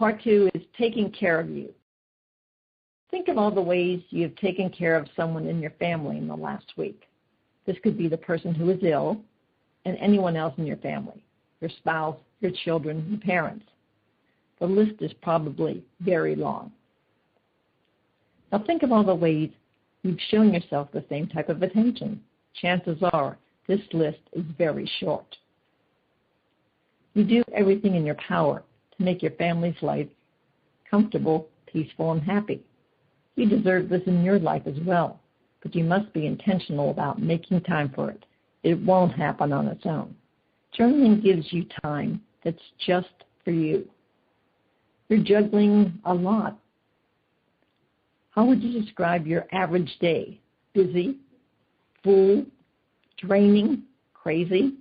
Part 2 is taking care of you. Think of all the ways you have taken care of someone in your family in the last week. This could be the person who is ill and anyone else in your family, your spouse, your children, your parents. The list is probably very long. Now think of all the ways you've shown yourself the same type of attention. Chances are this list is very short. You do everything in your power to make your family's life comfortable, peaceful, and happy. You deserve this in your life as well, but you must be intentional about making time for it. It won't happen on its own. Journaling gives you time that's just for you. You're juggling a lot. How would you describe your average day? Busy, full, draining, crazy?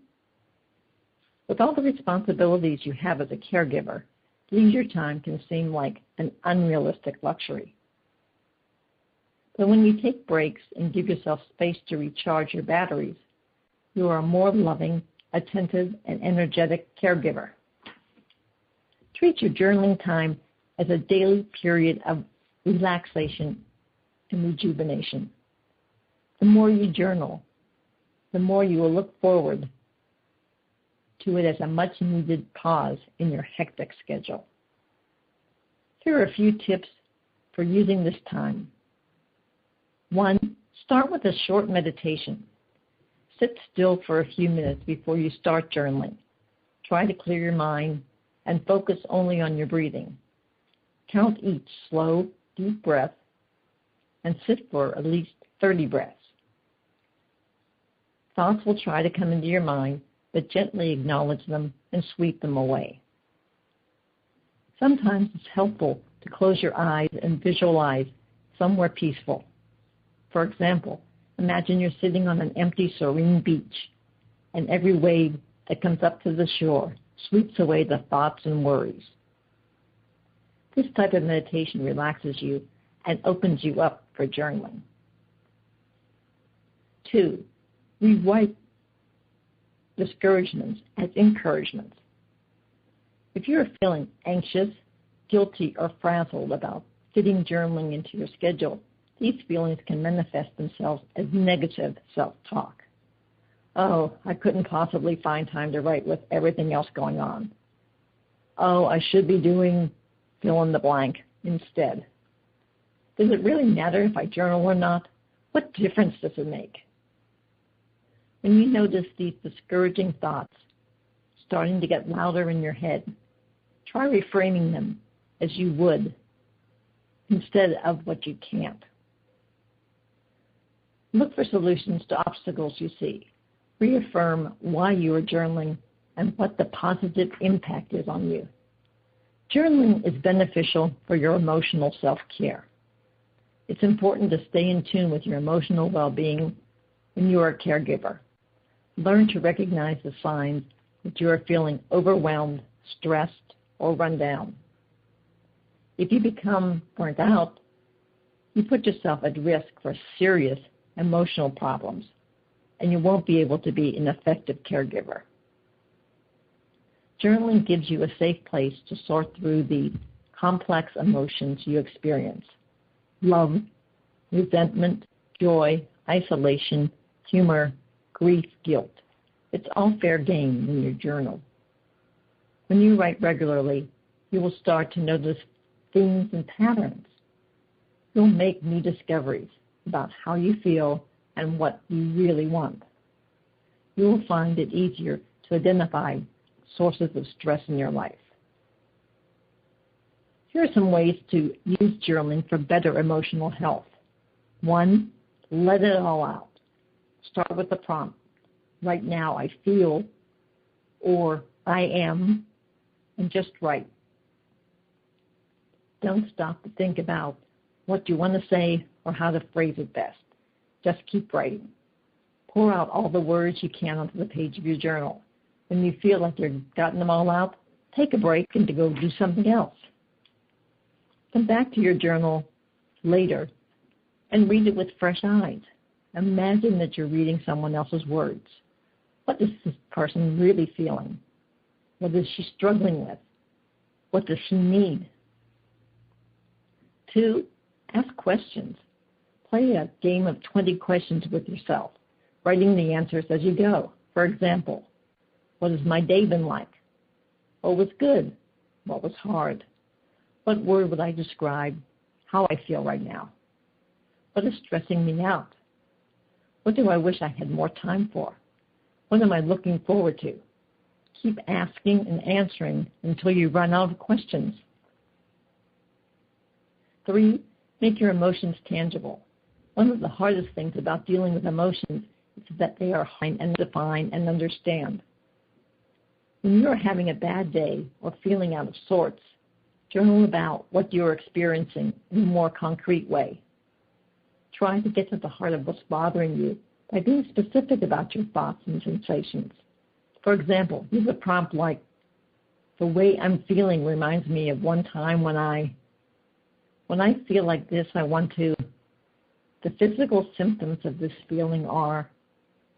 With all the responsibilities you have as a caregiver, leisure time can seem like an unrealistic luxury. But when you take breaks and give yourself space to recharge your batteries, you are a more loving, attentive, and energetic caregiver. Treat your journaling time as a daily period of relaxation and rejuvenation. The more you journal, the more you will look forward to it as a much-needed pause in your hectic schedule. Here are a few tips for using this time. 1. Start with a short meditation. Sit still for a few minutes before you start journaling. Try to clear your mind and focus only on your breathing. Count each slow, deep breath and sit for at least 30 breaths. Thoughts will try to come into your mind, but gently acknowledge them and sweep them away. Sometimes it's helpful to close your eyes and visualize somewhere peaceful. For example, imagine you're sitting on an empty, serene beach, and every wave that comes up to the shore sweeps away the thoughts and worries. This type of meditation relaxes you and opens you up for journaling. 2. Rewrite discouragements as encouragements. If you're feeling anxious, guilty, or frazzled about fitting journaling into your schedule, these feelings can manifest themselves as negative self-talk. Oh, I couldn't possibly find time to write with everything else going on. Oh, I should be doing fill in the blank instead. Does it really matter if I journal or not? What difference does it make? When you notice these discouraging thoughts starting to get louder in your head, try reframing them as you would instead of what you can't. Look for solutions to obstacles you see. Reaffirm why you are journaling and what the positive impact is on you. Journaling is beneficial for your emotional self-care. It's important to stay in tune with your emotional well-being when you are a caregiver. Learn to recognize the signs that you are feeling overwhelmed, stressed, or run down. If you become burnt out, you put yourself at risk for serious emotional problems, and you won't be able to be an effective caregiver. Journaling gives you a safe place to sort through the complex emotions you experience: love, resentment, joy, isolation, humor, grief, guilt. It's all fair game in your journal. When you write regularly, you will start to notice themes and patterns. You'll make new discoveries about how you feel and what you really want. You will find it easier to identify sources of stress in your life. Here are some ways to use journaling for better emotional health. 1, let it all out. Start with the prompt. Right now I feel, or I am, and just write. Don't stop to think about what you want to say or how to phrase it best. Just keep writing. Pour out all the words you can onto the page of your journal. When you feel like you've gotten them all out, take a break and to go do something else. Come back to your journal later and read it with fresh eyes. Imagine that you're reading someone else's words. What is this person really feeling? What is she struggling with? What does she need? 2, ask questions. Play a game of 20 questions with yourself, writing the answers as you go. For example, what has my day been like? What was good? What was hard? What word would I describe how I feel right now? What is stressing me out? What do I wish I had more time for? What am I looking forward to? Keep asking and answering until you run out of questions. 3, make your emotions tangible. One of the hardest things about dealing with emotions is that they are hard and define and understand. When you are having a bad day or feeling out of sorts, journal about what you are experiencing in a more concrete way. Try to get to the heart of what's bothering you by being specific about your thoughts and sensations. For example, use a prompt like, the way I'm feeling reminds me of one time when I feel like this, I want to. The physical symptoms of this feeling are,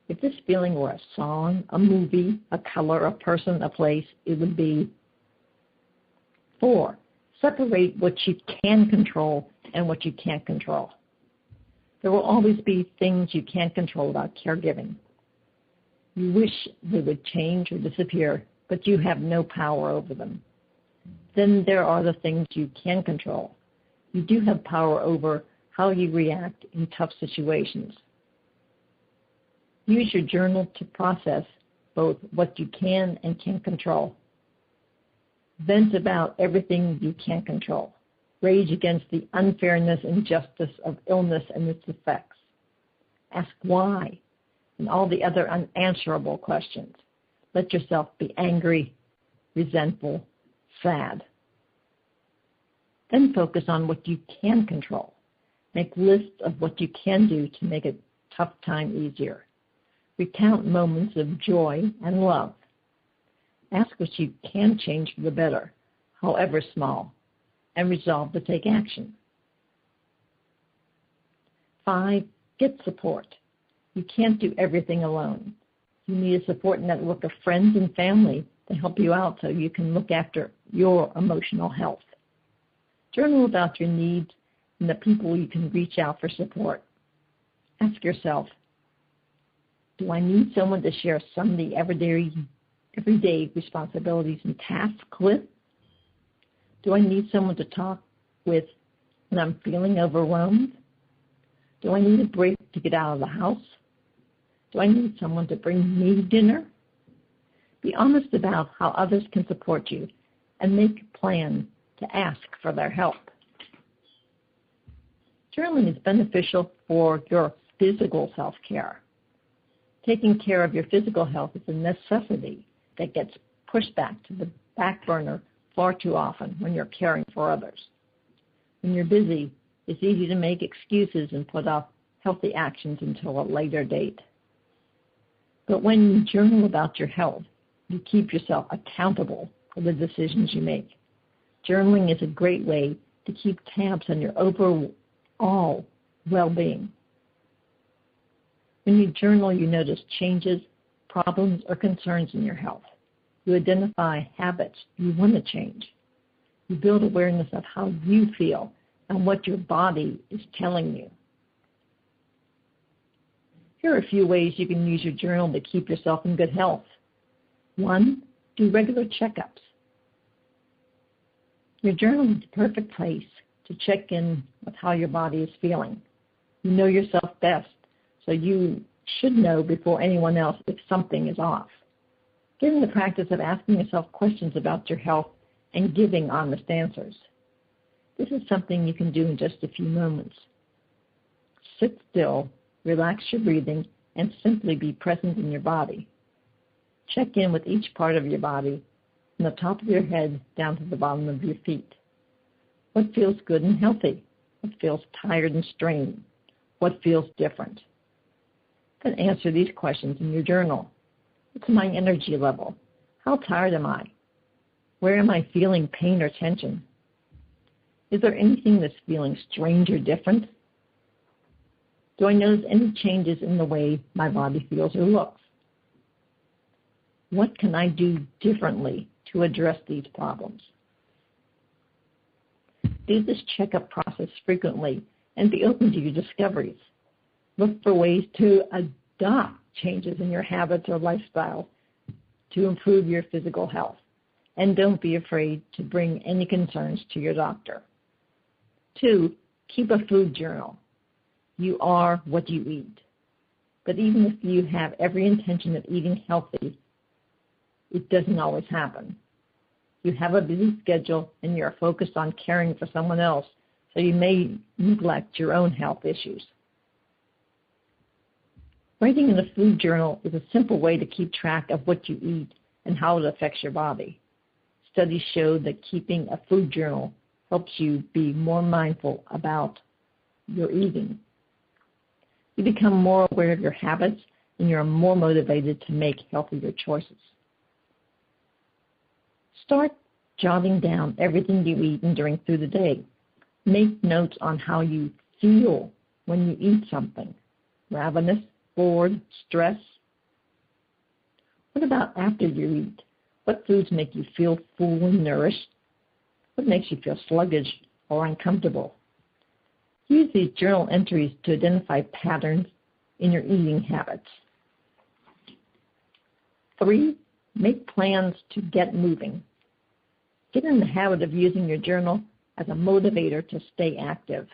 if this feeling were a song, a movie, a color, a person, a place, it would be. 4, separate what you can control and what you can't control. There will always be things you can't control about caregiving. You wish they would change or disappear, but you have no power over them. Then there are the things you can control. You do have power over how you react in tough situations. Use your journal to process both what you can and can't control. Vent about everything you can't control. Rage against the unfairness and injustice of illness and its effects. Ask why and all the other unanswerable questions. Let yourself be angry, resentful, sad. Then focus on what you can control. Make lists of what you can do to make a tough time easier. Recount moments of joy and love. Ask what you can change for the better, however small, and resolve to take action. 5, get support. You can't do everything alone. You need a support network of friends and family to help you out so you can look after your emotional health. Journal about your needs and the people you can reach out for support. Ask yourself, do I need someone to share some of the everyday responsibilities and tasks with? Do I need someone to talk with when I'm feeling overwhelmed? Do I need a break to get out of the house? Do I need someone to bring me dinner? Be honest about how others can support you and make a plan to ask for their help. Journaling is beneficial for your physical self-care. Taking care of your physical health is a necessity that gets pushed back to the back burner far too often when you're caring for others. When you're busy, it's easy to make excuses and put off healthy actions until a later date. But when you journal about your health, you keep yourself accountable for the decisions you make. Journaling is a great way to keep tabs on your overall well-being. When you journal, you notice changes, problems, or concerns in your health. You identify habits you want to change. You build awareness of how you feel and what your body is telling you. Here are a few ways you can use your journal to keep yourself in good health. 1, do regular checkups. Your journal is the perfect place to check in with how your body is feeling. You know yourself best, so you should know before anyone else if something is off. Get in the practice of asking yourself questions about your health and giving honest answers. This is something you can do in just a few moments. Sit still, relax your breathing, and simply be present in your body. Check in with each part of your body, from the top of your head down to the bottom of your feet. What feels good and healthy? What feels tired and strained? What feels different? Then answer these questions in your journal. What's my energy level? How tired am I? Where am I feeling pain or tension? Is there anything that's feeling strange or different? Do I notice any changes in the way my body feels or looks? What can I do differently to address these problems? Do this checkup process frequently and be open to your discoveries. Look for ways to adopt changes in your habits or lifestyle to improve your physical health. And don't be afraid to bring any concerns to your doctor. 2, keep a food journal. You are what you eat. But even if you have every intention of eating healthy, it doesn't always happen. You have a busy schedule and you're focused on caring for someone else, so you may neglect your own health issues. Writing in a food journal is a simple way to keep track of what you eat and how it affects your body. Studies show that keeping a food journal helps you be more mindful about your eating. You become more aware of your habits and you're more motivated to make healthier choices. Start jotting down everything you eat and drink through the day. Make notes on how you feel when you eat something. Ravenous, bored, stressed. What about after you eat? What foods make you feel full and nourished? What makes you feel sluggish or uncomfortable? Use these journal entries to identify patterns in your eating habits. 3, make plans to get moving. Get in the habit of using your journal as a motivator to stay active,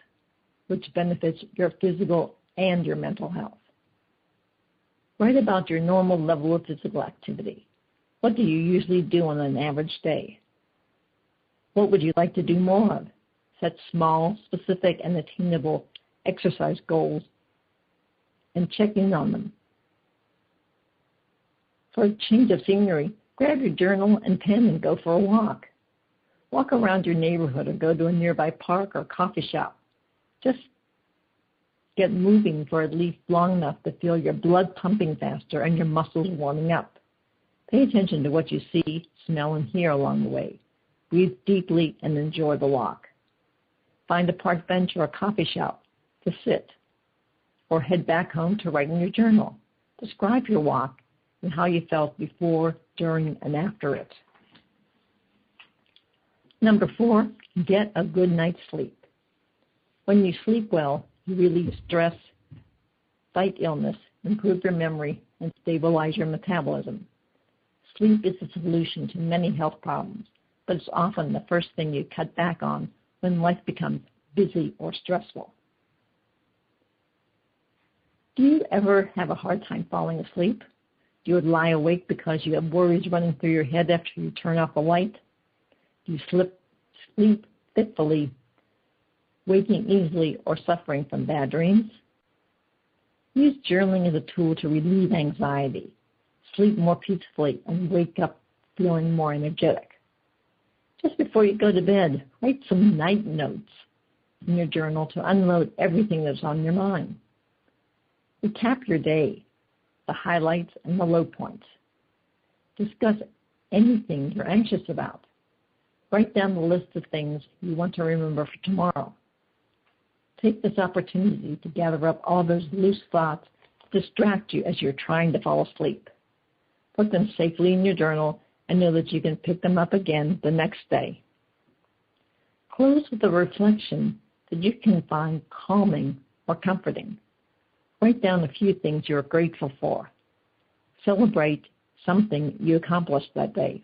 which benefits your physical and your mental health. Write about your normal level of physical activity. What do you usually do on an average day? What would you like to do more of? Set small, specific, and attainable exercise goals and check in on them. For a change of scenery, grab your journal and pen and go for a walk. Walk around your neighborhood or go to a nearby park or coffee shop. Just get moving for at least long enough to feel your blood pumping faster and your muscles warming up. Pay attention to what you see, smell, and hear along the way. Breathe deeply and enjoy the walk. Find a park bench or a coffee shop to sit, or head back home to write in your journal. Describe your walk and how you felt before, during, and after it. Number 4, get a good night's sleep. When you sleep well, you relieve stress, fight illness, improve your memory, and stabilize your metabolism. Sleep is the solution to many health problems, but it's often the first thing you cut back on when life becomes busy or stressful. Do you ever have a hard time falling asleep? Do you lie awake because you have worries running through your head after you turn off the light? Do you sleep fitfully, waking easily, or suffering from bad dreams? Use journaling as a tool to relieve anxiety, sleep more peacefully, and wake up feeling more energetic. Just before you go to bed, write some night notes in your journal to unload everything that's on your mind. Recap your day, the highlights and the low points. Discuss anything you're anxious about. Write down the list of things you want to remember for tomorrow. Take this opportunity to gather up all those loose thoughts to distract you as you're trying to fall asleep. Put them safely in your journal and know that you can pick them up again the next day. Close with a reflection that you can find calming or comforting. Write down a few things you're grateful for. Celebrate something you accomplished that day.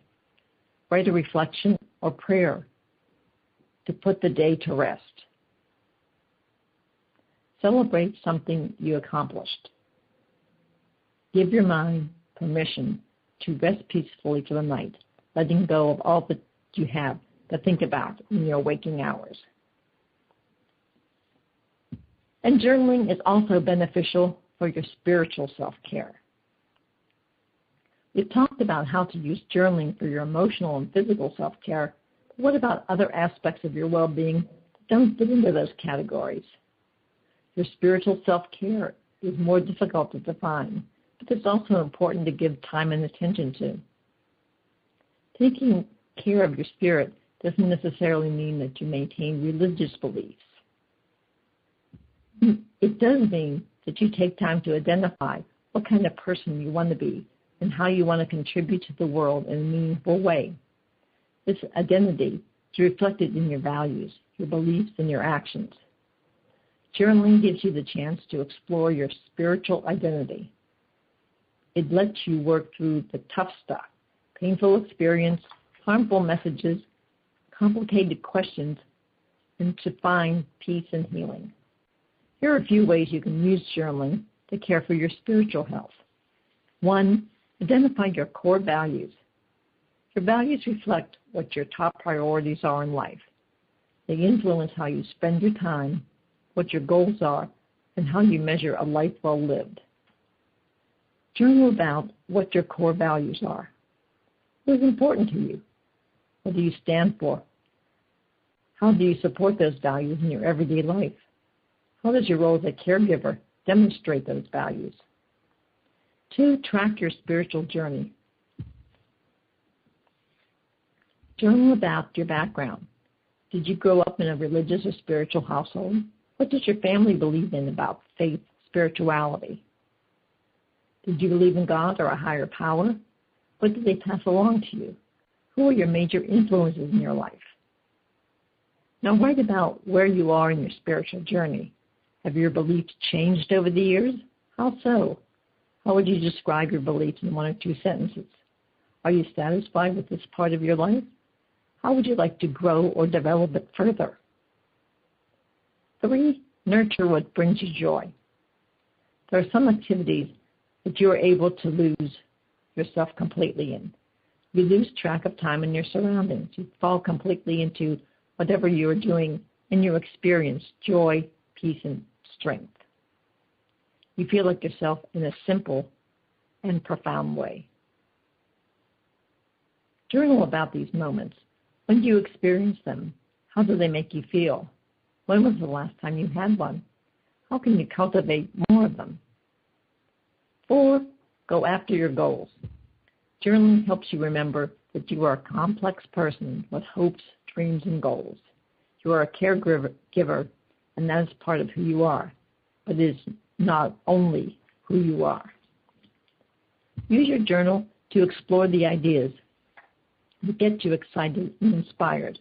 Write a reflection or prayer to put the day to rest. Celebrate something you accomplished. Give your mind permission to rest peacefully for the night, letting go of all that you have to think about in your waking hours. And journaling is also beneficial for your spiritual self-care. We've talked about how to use journaling for your emotional and physical self-care, but what about other aspects of your well-being that don't fit into those categories? Your spiritual self-care is more difficult to define, but it's also important to give time and attention to. Taking care of your spirit doesn't necessarily mean that you maintain religious beliefs. It does mean that you take time to identify what kind of person you want to be and how you want to contribute to the world in a meaningful way. This identity is reflected in your values, your beliefs, and your actions. Journaling gives you the chance to explore your spiritual identity. It lets you work through the tough stuff, painful experience, harmful messages, complicated questions, and to find peace and healing. Here are a few ways you can use journaling to care for your spiritual health. 1, identify your core values. Your values reflect what your top priorities are in life. They influence how you spend your time, what your goals are, and how you measure a life well lived. Journal about what your core values are. What is important to you? What do you stand for? How do you support those values in your everyday life? How does your role as a caregiver demonstrate those values? 2, track your spiritual journey. Journal about your background. Did you grow up in a religious or spiritual household? What does your family believe in about faith, spirituality? Did you believe in God or a higher power? What did they pass along to you? Who are your major influences in your life? Now write about where you are in your spiritual journey. Have your beliefs changed over the years? How so? How would you describe your beliefs in 1 or 2 sentences? Are you satisfied with this part of your life? How would you like to grow or develop it further? 3, nurture what brings you joy. There are some activities that you are able to lose yourself completely in. You lose track of time and your surroundings. You fall completely into whatever you are doing, and you experience joy, peace, and strength. You feel like yourself in a simple and profound way. Journal about these moments. When do you experience them? How do they make you feel? When was the last time you had one? How can you cultivate more of them? 4, go after your goals. Journaling helps you remember that you are a complex person with hopes, dreams, and goals. You are a caregiver, and that is part of who you are, but it is not only who you are. Use your journal to explore the ideas that get you excited and inspired.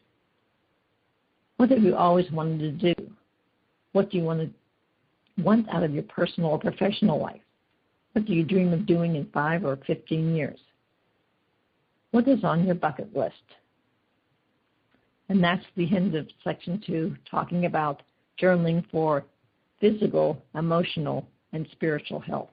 What have you always wanted to do? What do you want out of your personal or professional life? What do you dream of doing in 5 or 15 years? What is on your bucket list? And that's the end of section 2, talking about journaling for physical, emotional, and spiritual health.